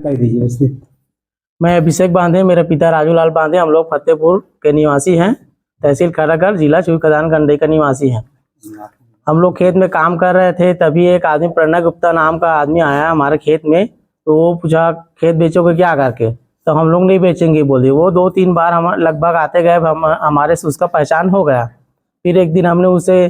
मैं अभिषेक बांधे, मेरे पिता राजूलाल बांधे, हम लोग फतेहपुर के निवासी हैं। तहसील खैरागढ़, जिला चुईखदान गंडई का निवासी हैं। हम लोग खेत में काम कर रहे थे, तभी एक आदमी प्रणय गुप्ता नाम का आदमी आया हमारे खेत में। तो वो पूछा खेत बेचोगे क्या करके, तो हम लोग नहीं बेचेंगे बोले। वो 2-3 बार हम लगभग आते गए, हमारे से उसका पहचान हो गया। फिर एक दिन हमने उसे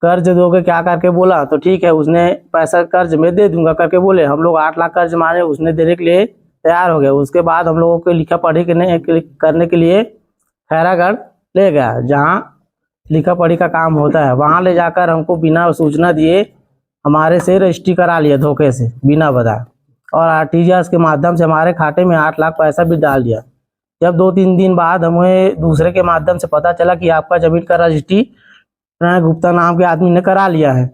कर्ज दोगे क्या करके बोला, तो ठीक है, उसने पैसा कर्ज में दे दूंगा करके बोले। हम लोग 8 लाख कर्ज माने, उसने देने के लिए तैयार हो गए। उसके बाद हम लोगों को लिखा पढ़ी करने के लिए खैरागढ़ ले गया, जहाँ लिखा पढ़ी का काम होता है। वहाँ ले जाकर हमको बिना सूचना दिए हमारे से रजिस्ट्री करा लिया, धोखे से बिना बताए, और आरटीजीएस के माध्यम से हमारे खाते में 8 लाख पैसा भी डाल दिया। जब 2-3 दिन बाद हमें दूसरे के माध्यम से पता चला कि आपका जमीन का रजिस्ट्री प्रणय गुप्ता नाम के आदमी ने करा लिया है,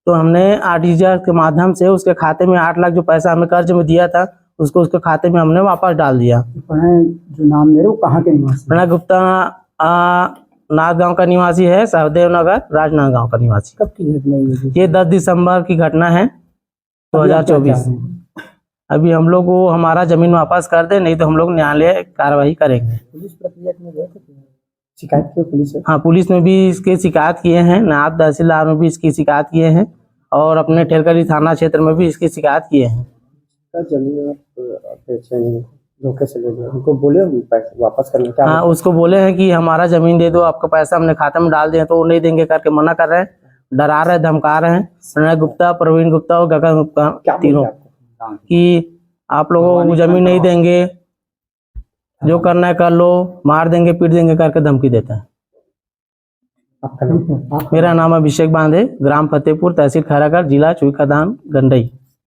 तो हमने आरटीजीएस के माध्यम से उसके खाते में 8 लाख जो पैसा हमें कर्ज में दिया था, उसको उसके खाते में हमने वापस डाल दिया। प्रणय जो नाम ले रहे हो कहाँ के निवासी? प्रणय गुप्ता नाथ गांव का निवासी है, सहदेव नगर, राजनांदगांव का निवासी। कब की घटना है ये 10 दिसंबर की घटना है 2024। अभी हम लोग को हमारा जमीन वापस कर दे, नहीं तो हम लोग न्यायालय कार्रवाई करेंगे। पुलिस प्रक्रिया में गए थे, शिकायत की पुलिस है? हाँ, पुलिस में भी इसके शिकायत किए हैं, नायब तहसीलदार में भी इसकी शिकायत किए हैं, और अपने ठेलकली थाना क्षेत्र में भी इसकी शिकायत किए हैं। जमीन धोखे से ले लिया, उनको बोले पैसे वापस करने का? हाँ, उसको बोले हैं कि हमारा जमीन दे दो, आपका पैसा हमने खाते में डाल दिए, तो वो नहीं देंगे करके मना कर रहे हैं, डरा रहे, धमका रहे हैं। प्रणय गुप्ता, प्रवीण गुप्ता और गगन गुप्ता तीनों कि आप लोगों को जमीन नहीं देंगे, जो करना है कर लो, मार देंगे, पीट देंगे करके धमकी देता है। मेरा नाम अभिषेक बांधे, ग्राम फतेहपुर, तहसील खैरागढ़, जिला चुईखदान गंडई।